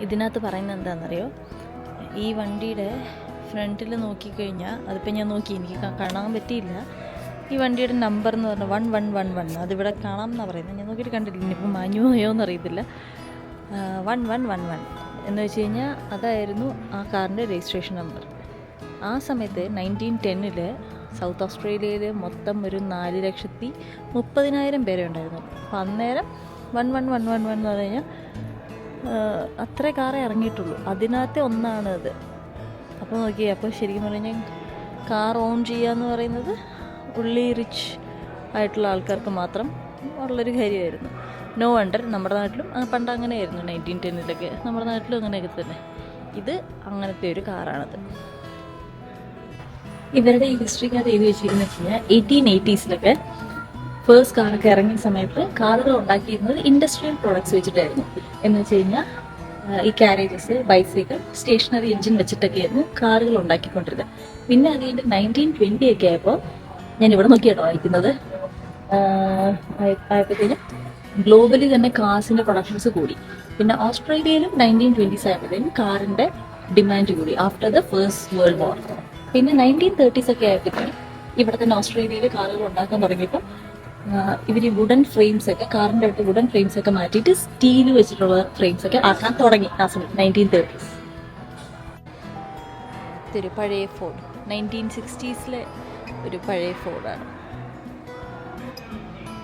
Speaker 3: ഇതിനകത്ത് പറയുന്നത് എന്താണെന്നറിയോ, ഈ വണ്ടിയുടെ ഫ്രണ്ടിൽ നോക്കിക്കഴിഞ്ഞാൽ, അതിപ്പോൾ ഞാൻ നോക്കി, എനിക്ക് കാണാൻ പറ്റിയില്ല. ഈ വണ്ടിയുടെ നമ്പർ എന്ന് പറഞ്ഞാൽ 1111. അതിവിടെ കാണാം എന്നാണ് പറയുന്നത്. ഞാൻ നോക്കിയിട്ട് കണ്ടില്ല, ഇനിയിപ്പോൾ മാഞ്ഞു പോയോ എന്നറിയത്തില്ല. 1111 എന്ന് വെച്ച് കഴിഞ്ഞാൽ അതായിരുന്നു ആ കാറിൻ്റെ രജിസ്ട്രേഷൻ നമ്പർ. ആ സമയത്ത് 1910
Speaker 1: സൗത്ത് ഓസ്ട്രേലിയയിൽ മൊത്തം ഒരു 4,30,000 പേരെ ഉണ്ടായിരുന്നു. അപ്പം അന്നേരം 1111 എന്ന് പറഞ്ഞു കഴിഞ്ഞാൽ അത്രേ കാറേ ഇറങ്ങിയിട്ടുള്ളൂ. അതിനകത്തെ ഒന്നാണ് അത്. അപ്പോൾ നോക്കി, അപ്പോൾ ശരിക്കും പറഞ്ഞാൽ കാർ ഓൺ ചെയ്യുക എന്ന് പറയുന്നത് ഉള്ളി റിച്ച് ആയിട്ടുള്ള ആൾക്കാർക്ക് മാത്രം ഉള്ളൊരു കാര്യമായിരുന്നു. നോ വണ്ടർ നമ്മുടെ നാട്ടിലും പണ്ട് അങ്ങനെയായിരുന്നു. 1910 നമ്മുടെ നാട്ടിലും അങ്ങനെയൊക്കെ തന്നെ. ഇത് അങ്ങനത്തെ ഒരു കാറാണത്. ഇവരുടെ ഈ ഹിസ്റ്ററിക്കകത്ത് എഴുതി വെച്ചിരിക്കുന്നത് വെച്ച് കഴിഞ്ഞാൽ 1880s ഫേസ്റ്റ് കാറൊക്കെ ഇറങ്ങിയ സമയത്ത് കാറുകൾ ഉണ്ടാക്കിയിരുന്നത് ഇൻഡസ്ട്രിയൽ പ്രോഡക്ട്സ് വെച്ചിട്ടായിരുന്നു. എന്ന് വെച്ച് കഴിഞ്ഞാൽ ഈ കാരേജസ്, ബൈസൈക്കിൾ, സ്റ്റേഷനറി എഞ്ചിൻ വെച്ചിട്ടൊക്കെയായിരുന്നു കാറുകൾ ഉണ്ടാക്കിക്കൊണ്ടിരുന്നത്. പിന്നെ അത് കഴിഞ്ഞിട്ട് 1920 ഒക്കെ ആയപ്പോൾ, ഞാൻ ഇവിടെ നോക്കിയാട്ടോ വായിക്കുന്നത്, ആയപ്പോഴത്തേനും ഗ്ലോബലി തന്നെ കാർസിന്റെ പ്രൊഡക്ഷൻസ് കൂടി. പിന്നെ ഓസ്ട്രേലിയയിലും 1920s ആയപ്പോഴത്തേനും കാറിന്റെ ഡിമാൻഡ് കൂടി after the first world war. പിന്നെ 1930s ഒക്കെ ആയപ്പോഴത്തേനും ഇവിടെ തന്നെ ഓസ്ട്രേലിയയിൽ കാറുകൾ ഉണ്ടാക്കാൻ തുടങ്ങിയപ്പോൾ ഇവർ വുഡൻ ഫ്രെയിംസ് ഒക്കെ, കാറിന്റെ അടുത്ത് വുഡൻ ഫ്രെയിംസ് ഒക്കെ മാറ്റിയിട്ട് സ്റ്റീൽ വെച്ചിട്ടുള്ള ഫ്രെയിംസ് ഒക്കെ ആക്കാൻ തുടങ്ങി ആ സമയത്ത് 1930s. ഇതൊരു പഴയ ഫോർഡ്, 1960s ഒരു പഴയ ഫോർഡാണ്.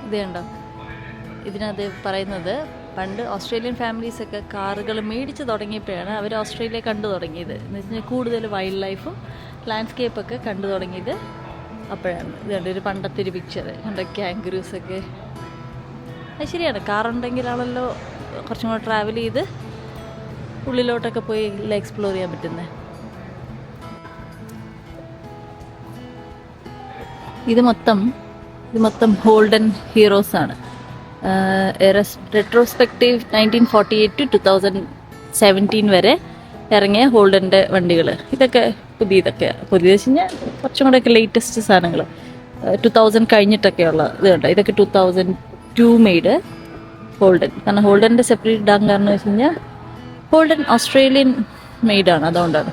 Speaker 1: ഇത് കണ്ടോ, ഇതിനകത്ത് പറയുന്നത് പണ്ട് ഓസ്ട്രേലിയൻ ഫാമിലീസൊക്കെ കാറുകൾ മേടിച്ച് തുടങ്ങിയപ്പോഴാണ് അവർ ഓസ്ട്രേലിയ കണ്ടു തുടങ്ങിയത്. എന്ന് വെച്ച് കഴിഞ്ഞാൽ കൂടുതൽ വൈൽഡ് ലൈഫും ലാൻഡ്സ്കേപ്പൊക്കെ കണ്ടു തുടങ്ങിയത് അപ്പോഴാണ്. ഇത് കണ്ട ഒരു പണ്ടത്തെ ഒരു പിക്ചർ കണ്ട, ക്യാങ്കുറൂസൊക്കെ. അത് ശരിയാണ്, കാറുണ്ടെങ്കിലാണല്ലോ കുറച്ചും കൂടെ ട്രാവൽ ചെയ്ത് ഉള്ളിലോട്ടൊക്കെ പോയി എക്സ്പ്ലോർ ചെയ്യാൻ പറ്റുന്നത്. ഇത് മൊത്തം ഹോൾഡൻ ഹീറോസ് ആണ്. റെട്രോസ്പെക്റ്റീവ് 1948 to 2017 വരെ ഇറങ്ങിയ ഹോൾഡൻ്റെ വണ്ടികൾ. ഇതൊക്കെ പുതിയതൊക്കെ വെച്ച് കഴിഞ്ഞാൽ കുറച്ചും കൂടെയൊക്കെ ലേറ്റസ്റ്റ് സാധനങ്ങൾ 2000 കഴിഞ്ഞിട്ടൊക്കെയുള്ള ഇത് കണ്ടോ. ഇതൊക്കെ 2002 മെയ്ഡ് ഹോൾഡൻ. കാരണം ഹോൾഡൻ്റെ സെപ്പറേറ്റ് ഇടാൻ കാരണം വെച്ച് കഴിഞ്ഞാൽ ഹോൾഡൻ ഓസ്ട്രേലിയൻ മെയ്ഡാണ്, അതുകൊണ്ടാണ്.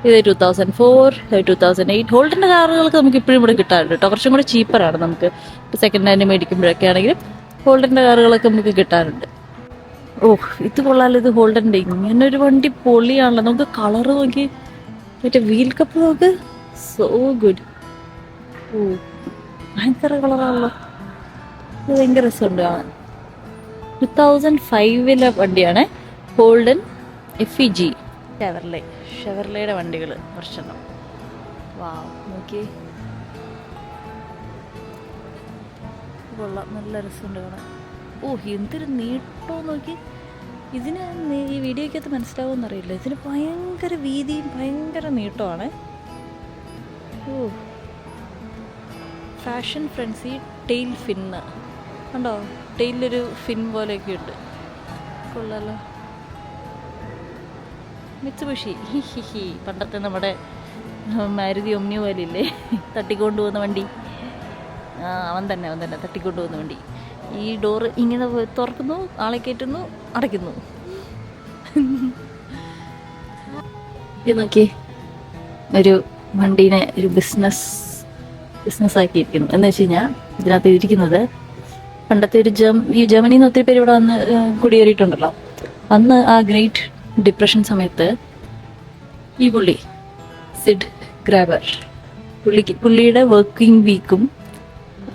Speaker 1: ഇത് 2004, 2008 ഹോൾഡൻ്റെ കാറുകൾക്ക് നമുക്ക് ഇപ്പോഴും ഇവിടെ കിട്ടാറുണ്ട് കേട്ടോ. കുറച്ചും കൂടെ ചീപ്പറാണ് നമുക്ക്. ഇപ്പോൾ സെക്കൻഡ് ഹാൻഡ് മേടിക്കുമ്പോഴൊക്കെ ആണെങ്കിലും ഹോൾഡൻ്റെ കാറുകളൊക്കെ നമുക്ക് കിട്ടാറുണ്ട്. ഇത് കൊള്ളാലോ, ഇത് ഹോൾഡൻ്റെ. ഇങ്ങനെ ഒരു വണ്ടി പൊളിയാണല്ലോ. നമുക്ക് കളറ് നോക്കി, മറ്റേ വീൽ കപ്പ് നോക്ക്, സോ ഗുഡ്. ഭയങ്കര കളറാണല്ലോ. ഇത് ഭയങ്കര രസമുണ്ട് കാണാൻ. 2005 വണ്ടിയാണ് ഹോൾഡൻ FEG. ഷെവർലയുടെ വണ്ടികൾ കുറച്ചെണ്ണം. വാവ്, നോക്കി കൊള്ളാം, നല്ല രസമുണ്ട് കാണാൻ. എന്തൊരു നീട്ടോ നോക്കി. ഇതിന് ഈ വീഡിയോയ്ക്കകത്ത് മനസ്സിലാവുമെന്നറിയില്ല, ഇതിന് ഭയങ്കര വീതിയും ഭയങ്കര നീട്ടമാണ്. ഫാഷൻ ഫ്രണ്ട്സി ടെയിൽ ഫിന്ന് കണ്ടോ, ടെയിലൊരു ഫിൻ പോലെയൊക്കെ ഉണ്ട്. കൊള്ളാലോ. മിത്സുബിഷി, പണ്ടത്തെ നമ്മുടെ മാരുതി ഒമ്നി പോലില്ലേ, തട്ടിക്കൊണ്ടുപോകുന്ന വണ്ടി. അവൻ തന്നെ തട്ടിക്കൊണ്ടുപോകുന്ന വണ്ടി. ഈ ഡോറ് ഇങ്ങനെ തുറക്കുന്നു, ആളെ കയറ്റുന്നു, അടയ്ക്കുന്നു. ഇത് നോക്കി, ഒരു വണ്ടീനെ ഒരു ബിസിനസ് ആക്കിയിരിക്കുന്നു. എന്ന് വെച്ച് കഴിഞ്ഞാൽ ഇതിനകത്ത് ഇരിക്കുന്നത് പണ്ടത്തെ ഒരു ജർമ്മനിയിൽ നിന്ന് ഒത്തിരി പേര് ഇവിടെ വന്ന് കുടിയേറിയിട്ടുണ്ടല്ലോ. അന്ന് ആ ഗ്രേറ്റ് ഡിപ്രഷൻ സമയത്ത് ഈ പുള്ളി സിഡ് ഗ്രാബർ, പുള്ളിയുടെ വർക്കിംഗ് വീക്കും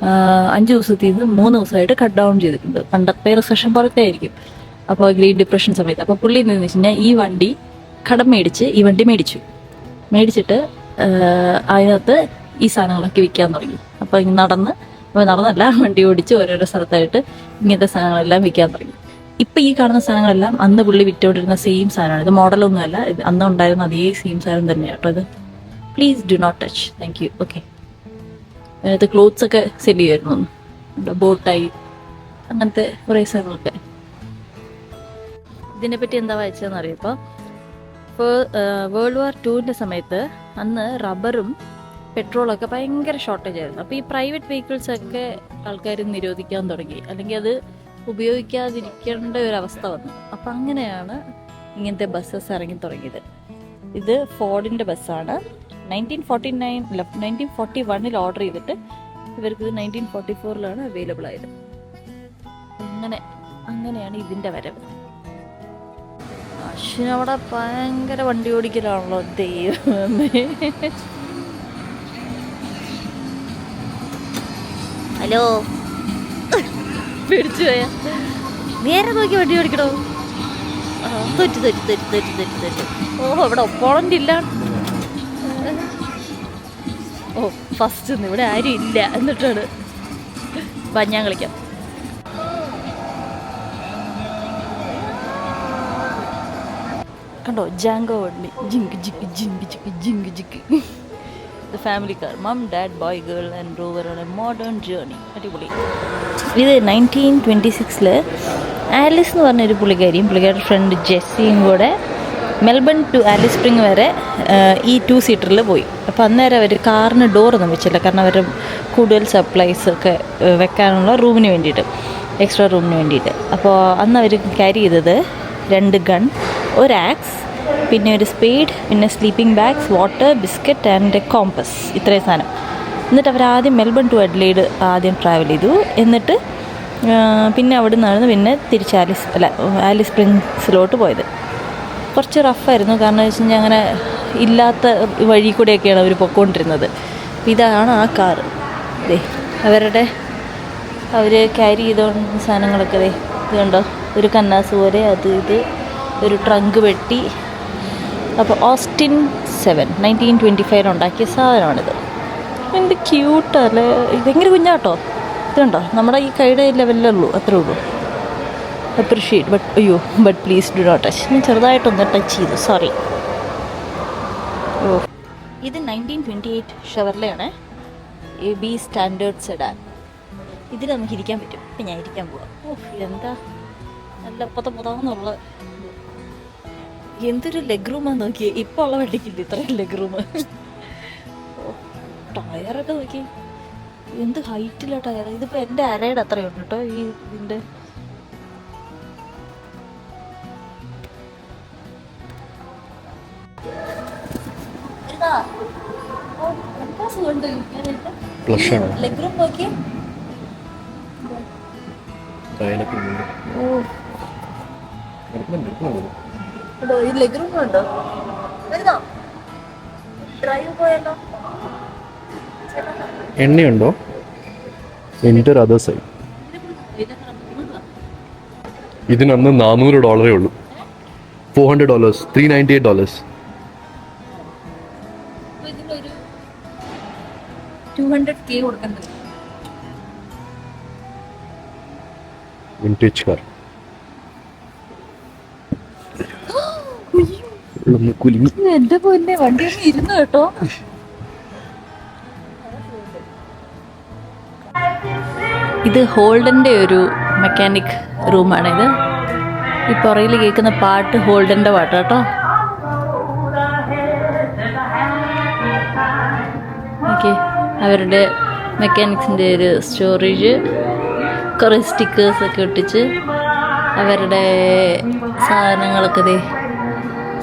Speaker 1: 5 ദിവസത്തിൽ നിന്ന് 3 ദിവസമായിട്ട് കട്ട് ഡൗൺ ചെയ്തിട്ടുണ്ട്. പണ്ടത്തെ റിസഷൻ പോലത്തെ ആയിരിക്കും. അപ്പോൾ ഗ്രേറ്റ് ഡിപ്രഷൻ സമയത്ത് അപ്പോൾ പുള്ളി എന്താണെന്ന് വെച്ച് കഴിഞ്ഞാൽ ഈ വണ്ടി കടം മേടിച്ചിട്ട് അതിനകത്ത് ഈ സാധനങ്ങളൊക്കെ വിൽക്കാൻ തുടങ്ങി. അപ്പോൾ നടന്നല്ല, വണ്ടി ഓടിച്ച് ഓരോരോ സ്ഥലത്തായിട്ട് ഇങ്ങനത്തെ സാധനങ്ങളെല്ലാം വിൽക്കാൻ തുടങ്ങി. ഇപ്പം ഈ കാണുന്ന സാധനങ്ങളെല്ലാം അന്ന് പുള്ളി വിറ്റോണ്ടിരുന്ന സെയിം സാധനമാണ്. ഇത് മോഡലൊന്നുമല്ല, ഇത് അന്ന് ഉണ്ടായിരുന്ന അതേ സെയിം സാധനം തന്നെയാണ് കേട്ടോ ഇത്. Please do not touch. Thank you. Okay. അതിനകത്ത് ക്ലോത്ത്സ് ഒക്കെ സെല് ചെയ്യുമായിരുന്നു, ബോട്ടായി, അങ്ങനത്തെ കുറേ സാധനങ്ങളൊക്കെ. ഇതിനെപ്പറ്റി എന്താ വായിച്ചതെന്ന് അറിയപ്പോൾ, വേൾഡ് വാർ 2 സമയത്ത് അന്ന് റബ്ബറും പെട്രോളൊക്കെ ഭയങ്കര ഷോർട്ടേജ് ആയിരുന്നു. അപ്പോൾ ഈ പ്രൈവറ്റ് വെഹിക്കിൾസൊക്കെ ആൾക്കാർ നിരോധിക്കാൻ തുടങ്ങി, അല്ലെങ്കിൽ അത് ഉപയോഗിക്കാതിരിക്കേണ്ട ഒരവസ്ഥ വന്നു. അപ്പം അങ്ങനെയാണ് ഇങ്ങനത്തെ ബസ്സസ് ഇറങ്ങി തുടങ്ങിയത്. ഇത് ഫോർഡിൻ്റെ ബസ്സാണ്. 1941 ഓർഡർ ചെയ്തിട്ട് ഇവർക്ക് 1944 അവൈലബിൾ ആയത്. അങ്ങനെയാണ് ഇതിൻ്റെ വരവ്. അശ്വിനവിടെ ഭയങ്കര വണ്ടി ഓടിക്കലാണല്ലോ, ദൈവമേ. ഹലോ പേടിച്ചു പോയ നേരെ നോക്കി വണ്ടി ഓടിക്കണോ? തെറ്റ്. ഓ ഇവിടെ ഒപ്പോളൻ്റ് ഇല്ല. ഓ ഫസ്റ്റ് ഇവിടെ ആരും ഇല്ല എന്നിട്ടാണ് ഞാൻ കളിക്കാം. കണ്ടോ ജാങ്കോ വണ്ടി ജിങ്ക് ജിക്ക് ജിങ്ക് ജിക്ക് ജിങ്ക് ജിക്ക്. The family car mum dad boy girl and rover on a modern journey. അടിപൊളി. ഇത് 1926 ആലിസ് എന്ന് പറഞ്ഞൊരു പുള്ളിക്കാരിയുടെ ഫ്രണ്ട് ജെസ്സിയും കൂടെ മെൽബൺ ടു ആലിസ് സ്പ്രിങ് വരെ ഈ 2 സീറ്ററിൽ പോയി. അപ്പോൾ അന്നേരം അവർ കാറിന് ഡോറൊന്നും വെച്ചില്ല, കാരണം അവർ കൂടുതൽ സപ്ലൈസ് ഒക്കെ വെക്കാനുള്ള റൂമിന് വേണ്ടിയിട്ട്, എക്സ്ട്രാ റൂമിന് വേണ്ടിയിട്ട്. അപ്പോൾ അന്ന് അവർ ക്യാരി ചെയ്തത് 2 ഗൺ, ഒരു ആക്സ്, പിന്നെ ഒരു സ്പേഡ്, പിന്നെ sleeping bags, water, biscuit and compass, ഇത്രയും സാധനം. എന്നിട്ട് അവർ ആദ്യം മെൽബൺ ടു അഡ്ലൈഡ് ആദ്യം ട്രാവൽ ചെയ്തു. എന്നിട്ട് പിന്നെ അവിടെ നിന്നാണ് പിന്നെ തിരിച്ച് ആലിസ് സ്പ്രിങ്സിലോട്ട് പോയത്. കുറച്ച് റഫായിരുന്നു, കാരണം എന്ന് വെച്ച് കഴിഞ്ഞാൽ അങ്ങനെ ഇല്ലാത്ത വഴി കൂടെയൊക്കെയാണ് അവർ പൊയ്ക്കൊണ്ടിരുന്നത്. ഇതാണ് ആ കാറ്. ദേ അവർ ക്യാരി ചെയ്ത സാധനങ്ങളൊക്കെ ഇത് കണ്ടോ, ഒരു കന്നാസ് പോലെ അത് ഇത് ഒരു ട്രങ്ക് പെട്ടി. അപ്പോൾ ഓസ്റ്റിൻ 7 1925 ഉണ്ടാക്കിയ സാധനമാണിത്. എന്ത് ക്യൂട്ടല്ലേ, ഭയങ്കര കുഞ്ഞാട്ടോ. ഇത് കണ്ടോ, നമ്മുടെ ഈ കൈയുടെ ലെവലിലുള്ളൂ, അത്രേ ഉള്ളൂ. Appreciate but please do not touch. ഞാൻ ചെറുതായിട്ടൊന്ന് ടച്ച് ചെയ്തു, സോറി. ഓ ഇത് 1928 ഷെവർലെയാണ്, AB സ്റ്റാൻഡേർഡ് സെഡാൻ. ഇതിൽ നമുക്ക് ഇരിക്കാൻ പറ്റും. ഇപ്പം ഞാൻ ഇരിക്കാൻ പോവാം. ഓ ഇതെന്താ നല്ല പൊതാന്നുള്ള, എന്തൊരു ലെഗ് റൂമാന്ന് നോക്കിയേ. ഇപ്പോൾ ഉള്ള വണ്ടിക്കില്ല ഇത്രയും ലെഗ് റൂം. ഓ ടയറൊക്കെ നോക്കി, എന്ത് ഹൈറ്റില്ല ടയർ. ഇതിപ്പോൾ എൻ്റെ അരയുടെ അത്രയുണ്ട് കേട്ടോ ഈ ഇതിൻ്റെ. ലെഗ് റൂം നോക്കിയേ. ഈ ലെഗ് റൂം ഉണ്ടോ? ഡ്രൈവ് പോയല്ലോ.
Speaker 4: എണ്ണയുണ്ടോ? എൻ്റെ ഒരു അതർ സൈഡ്. ഇതിനന്ന് $400 ഉള്ളൂ. $400, $398.
Speaker 1: 200K കൊടുക്കണ്ടേ?
Speaker 4: Vintage car.
Speaker 1: എന്റെ പൊന്നെ, വണ്ടി ഒന്ന് ഇരുന്നു കേട്ടോ. ഇത് ഹോൾഡന്റെ ഒരു മെക്കാനിക് റൂമാണിത്. ഈ പുറകിൽ കേൾക്കുന്ന പാട്ട് ഹോൾഡന്റെ പാട്ട് കേട്ടോ. ഓക്കെ, അവരുടെ മെക്കാനിക്സിൻ്റെ ഒരു സ്റ്റോറേജ്, കുറേ സ്റ്റിക്കേഴ്സൊക്കെ ഒട്ടിച്ച് അവരുടെ സാധനങ്ങളൊക്കെ ദേ,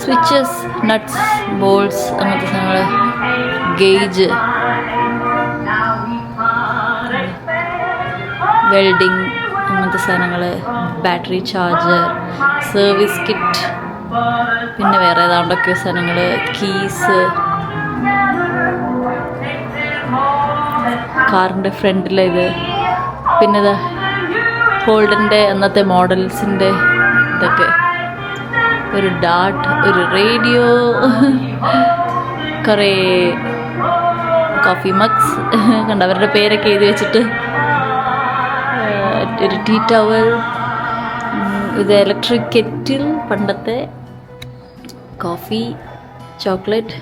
Speaker 1: സ്വിച്ചസ്, നട്ട്സ്, ബോൾസ്, അങ്ങനത്തെ സാധനങ്ങൾ, ഗേജ്, വെൽഡിങ്, അങ്ങനത്തെ സാധനങ്ങൾ, ബാറ്ററി ചാർജർ, സർവീസ് കിറ്റ്, പിന്നെ വേറെ ഏതാണ്ടൊക്കെ സാധനങ്ങൾ, കീസ്, കാറിൻ്റെ ഫ്രണ്ടിലെ പിന്നെ ഇതാ ഹോൾഡൻ്റെ അന്നത്തെ മോഡൽസിൻ്റെ ഇതൊക്കെ, ഒരു ഡാർട്ട്, ഒരു റേഡിയോ, കുറേ കോഫി മഗ്സ് കണ്ട അവരുടെ പേരൊക്കെ എഴുതി വെച്ചിട്ട്, ഒരു ടീ ടവൽ, ഇത് ഇലക്ട്രിക് കെറ്റിൽ, പണ്ടത്തെ കോഫി, ചോക്ലേറ്റ്,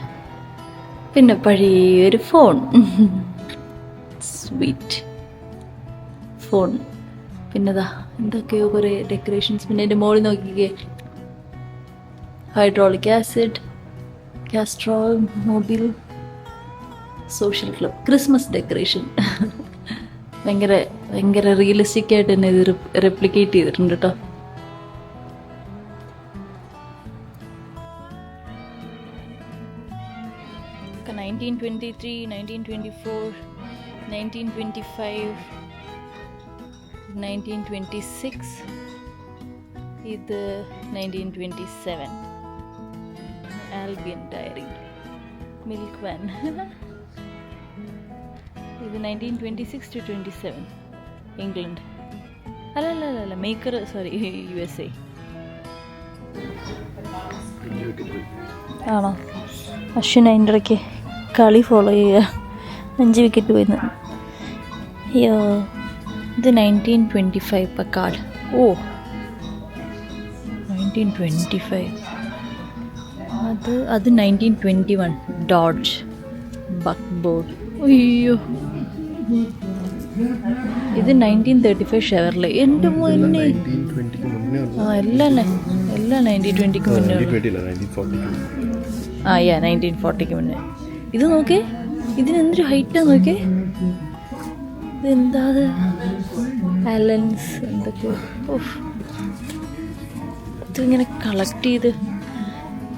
Speaker 1: പിന്നെ പഴയൊരു ഫോൺ, സ്വീറ്റ് ഫോൺ, പിന്നെതാ എന്തൊക്കെയോ കുറേ ഡെക്കറേഷൻസ്. പിന്നെ എൻ്റെ മോളിൽ നോക്കിക്കേ, hydraulic acid, Castrol, Mobil, social club, Christmas decoration. ഭയങ്കര റിയലിസ്റ്റിക് ആയിട്ട് തന്നെ ഇത് റെപ്ലിക്കേറ്റ് ചെയ്തിട്ടുണ്ട് കേട്ടോ. ഒക്കെ 1923, 1924, 1925, 1926, ഇത് 1927, ആൽബിയൻ ഡയറി, മിൽക്ക് വാൻ. ഇത് 1926 to 27 ഇംഗ്ലണ്ട്. അല്ല മേക്കർ സോറി USA. ആണോ? അശ്വിൻ അതിൻ്റെ ഇടയ്ക്ക് കളി ഫോളോ ചെയ്യുക. 5 വിക്കറ്റ് പോയിന്ന്. അയ്യോ, ഇത് 1925 പക്കാർഡ്. ഓ 1925. അത് 1921 ഡോഡ്ജ് ബക്ക്ബോർഡ്. അയ്യോ, ഇത് 1935 ഷെവർലെ. എൻ്റെ മോനെ എല്ലാം 1920 മുന്നേ. 1940 മുന്നേ. ഇത് നോക്കേ, ഇതിനെന്തൊരു ഹൈറ്റാ നോക്കേ. ഇതെന്താ ബാലൻസ് എന്തൊക്കെ. ഇതിങ്ങനെ കളക്ട് ചെയ്ത്.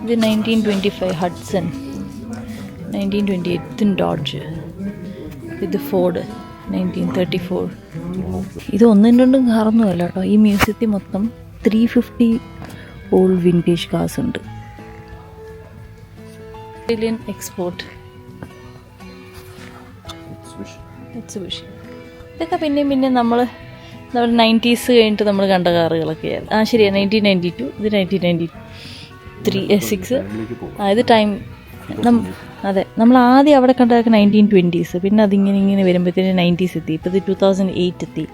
Speaker 1: ഇത് 1925 ഹഡ്സൺ. 1928 ഡോഡ്ജ്. ഇത് ഫോർഡ് 1934. ഇത് ഒന്നും രണ്ടും കാറൊന്നുമല്ല കേട്ടോ. ഈ മ്യൂസിയത്തിൽ മൊത്തം 350 ഓൾഡ് വിൻറ്റേജ് കാർസ് ഉണ്ട്. Australian export exhibition. ഇതൊക്കെ പിന്നെ നമ്മൾ 90s കഴിഞ്ഞിട്ട് നമ്മൾ കണ്ട കാറുകളൊക്കെ. ശരിയാ, 1992. ഇത് 1993 ഇത് ടൈം. അതെ, നമ്മൾ ആദ്യം അവിടെ കണ്ടതൊക്കെ 1920s. പിന്നെ അതിങ്ങനെ വരുമ്പോഴത്തേന് 90s എത്തി. ഇപ്പോൾ ഇത് 2008 എത്തി.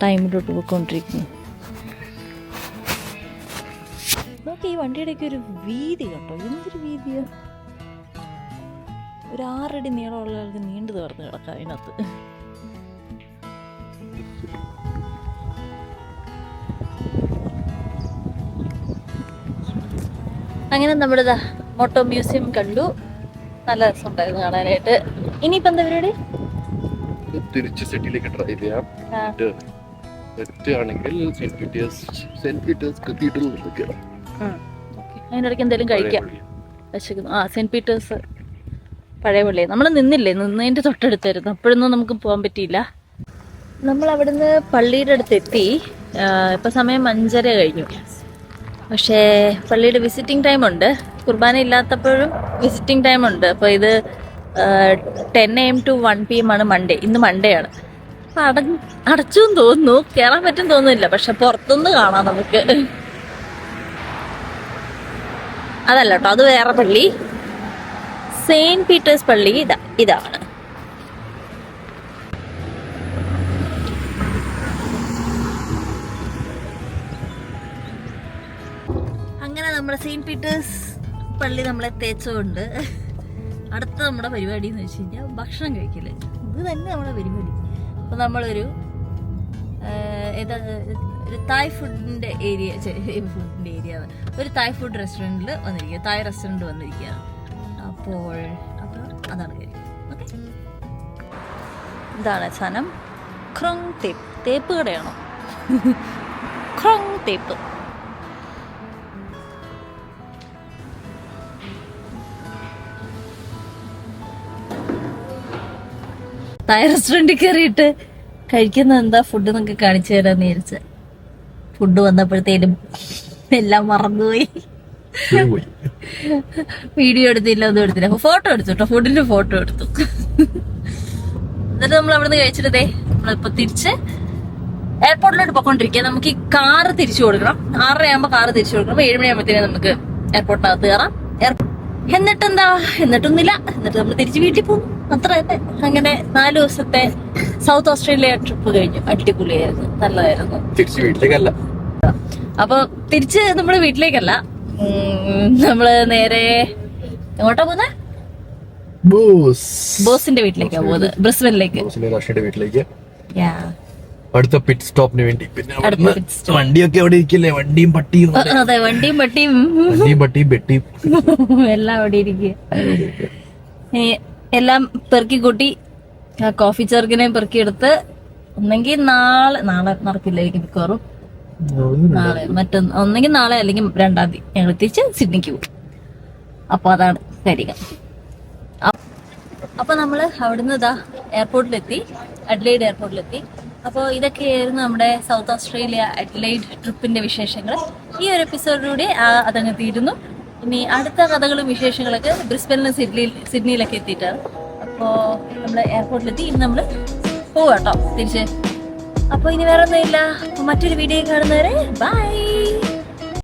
Speaker 1: ടൈമിലോട്ട് പോയിക്കൊണ്ടിരിക്കുന്നു. നോക്കി, ഈ വണ്ടിയുടെയൊക്കെ ഒരു വീതി കേട്ടോ. എന്തൊരു വീതിയോ! ഒരു 6 അടി നീളമുള്ള ആൾക്ക് നീണ്ടു തുറന്ന് കിടക്കാം അതിനകത്ത്. അങ്ങനെ നമ്മുടെ മോട്ടോ മ്യൂസിയം കണ്ടു. നല്ല രസമുണ്ടായിരുന്നു കാണാനായിട്ട്. ഇനിയിപ്പോൾ എന്താ പരിപാടി?
Speaker 4: തിരിച്ച് സിറ്റിയിലേക്ക് ഡ്രൈവ് ചെയ്യാം. ആണെങ്കിൽ സെന്റ് പീറ്റേഴ്സ് കത്തീഡ്രൽ കയറാം.
Speaker 1: അതിനിടയ്ക്ക് എന്തെങ്കിലും കഴിക്കാം. വിശക്കുന്നു. സെന്റ് പീറ്റേഴ്സ് പഴയ പള്ളി. നമ്മൾ നിന്നതിൻ്റെ തൊട്ടടുത്തായിരുന്നു. അപ്പോഴൊന്നും നമുക്ക് പോകാൻ പറ്റിയില്ല. നമ്മൾ അവിടുന്ന് പള്ളിയുടെ അടുത്ത് എത്തി. ഇപ്പം സമയം 5:30 കഴിഞ്ഞു. പക്ഷേ പള്ളിയുടെ വിസിറ്റിംഗ് ടൈമുണ്ട്. കുർബാന ഇല്ലാത്തപ്പോഴും വിസിറ്റിംഗ് ടൈമുണ്ട്. അപ്പോൾ ഇത് 10 AM to 1 PM ആണ് മൺഡേ. ഇന്ന് മൺഡേ ആണ്. അപ്പം അടച്ചും തോന്നുന്നു. കയറാൻ പറ്റും തോന്നുന്നില്ല. പക്ഷെ പുറത്തുനിന്ന് കാണാം നമുക്ക്. അതല്ല കേട്ടോ, അത് വേറെ പള്ളി. സെയിന്റ് പീറ്റേഴ്സ് പള്ളി ഇതാണ്. അങ്ങനെ നമ്മുടെ സെയിന്റ് പീറ്റേഴ്സ് പള്ളി നമ്മളെ തേച്ചുകൊണ്ട് അടുത്ത നമ്മുടെ പരിപാടി എന്ന് വെച്ച് കഴിഞ്ഞാൽ ഭക്ഷണം കഴിക്കല്. ഇത് തന്നെ നമ്മുടെ പരിപാടി. അപ്പോൾ നമ്മളൊരു ഒരു തായ് ഫുഡിൻ്റെ ഏരിയ ഒരു തായ് ഫുഡ് റെസ്റ്റോറൻറ്റിൽ വന്നിരിക്കുക. തായ് റെസ്റ്റോറൻറ്റ് വന്നിരിക്കുകയാണ്. അപ്പോൾ അതാണ് കാര്യം. ഓക്കെ, ഇതാണ് സാധനം. ക്രോങ് തേപ്പ്. തേപ്പ് കടയാണോ? ക്രോങ് തേപ്പ്. തായ് റെസ്റ്റോറൻറ്റിൽ കയറിയിട്ട് കഴിക്കുന്ന എന്താ ഫുഡ് നമുക്ക് കാണിച്ചു തരാമെന്ന് വിചാരിച്ച. ഫുഡ് വന്നപ്പോഴത്തേനും എല്ലാം മറന്നുപോയി. വീഡിയോ എടുത്തില്ല, ഒന്നും എടുത്തില്ല. അപ്പൊ ഫോട്ടോ എടുത്തു കേട്ടോ. ഫുഡിന്റെ ഫോട്ടോ എടുത്തു. എന്നിട്ട് നമ്മൾ അവിടുന്ന് കഴിച്ചിട്ടേ നമ്മളിപ്പോ തിരിച്ച് എയർപോർട്ടിലോട്ട് പോയിക്കൊണ്ടിരിക്കുക. നമുക്ക് ഈ കാറ് തിരിച്ചു കൊടുക്കണം. 6:30 ആകുമ്പോൾ കാറ് തിരിച്ചു കൊടുക്കണം. 7 മണിയാകുമ്പോഴത്തേനും നമുക്ക് എയർപോർട്ടിനകത്ത് കയറാം. എന്നിട്ടൊന്നുമില്ല. എന്നിട്ട് നമ്മൾ തിരിച്ച് വീട്ടിൽ പോകും. അത്ര തന്നെ. അങ്ങനെ 4 ദിവസത്തെ സൗത്ത് ഓസ്ട്രേലിയ ട്രിപ്പ് കഴിഞ്ഞു. അടിപൊളിയായിരുന്നു, നല്ലതായിരുന്നു.
Speaker 4: തിരിച്ച് വീട്ടിലേക്കല്ല.
Speaker 1: അപ്പൊ തിരിച്ച് നമ്മുടെ വീട്ടിലേക്കല്ല, നമ്മള് നേരെ എങ്ങോട്ടാ പോകുന്നത്? ബോസിന്റെ വീട്ടിലേക്കാ പോകുന്നത്. ബ്രിസ്ബനിലേക്ക്.
Speaker 4: വീട്ടിലേക്ക് അടുത്ത പിറ്റ് സ്റ്റോപ്പിന് വേണ്ടി. പിന്നെ വണ്ടിയൊക്കെ അവിടെ ഇരിക്കില്ലേ? വണ്ടിയും പട്ടിയും.
Speaker 1: അതെ, വണ്ടിയും പട്ടിയും
Speaker 4: ബെട്ടിയും
Speaker 1: എല്ലാം അവിടെ ഇരിക്കുക. എല്ലാം പെറുക്കി കൂട്ടി കോഫി ചെറുക്കിനെ പെറുക്കിയെടുത്ത് ഒന്നെങ്കിൽ നാളെ നടക്കില്ലായിരിക്കും മിക്കവാറും. ഒന്നെങ്കിൽ നാളെ അല്ലെങ്കിൽ 2-ാം തീയതി ഞങ്ങൾ തിരിച്ച് സിഡ്നിക്ക് പോകും. അപ്പൊ അതാണ് കാര്യങ്ങൾ. അപ്പൊ നമ്മള് അവിടുന്ന് എയർപോർട്ടിലെത്തി. അഡ്ലൈഡ് എയർപോർട്ടിലെത്തി. അപ്പോൾ ഇതൊക്കെയായിരുന്നു നമ്മുടെ സൗത്ത് ഓസ്ട്രേലിയ അഡ്ലൈഡ് ട്രിപ്പിന്റെ വിശേഷങ്ങൾ. ഈ ഒരു എപ്പിസോഡിലൂടെ അതങ്ങ് തീരുന്നു. ഇനി അടുത്ത കഥകളും വിശേഷങ്ങളൊക്കെ ബ്രിസ്ബനിലും സിഡ്നിയിലൊക്കെ എത്തിയിട്ടാണ്.
Speaker 3: അപ്പോൾ നമ്മൾ എയർപോർട്ടിലെത്തി. ഇന്ന് നമ്മൾ പോവാട്ടോ തിരിച്ച്. അപ്പോൾ ഇനി വേറെ ഒന്നുമില്ല. മറ്റൊരു വീഡിയോ കാണുന്നവരെ ബൈ.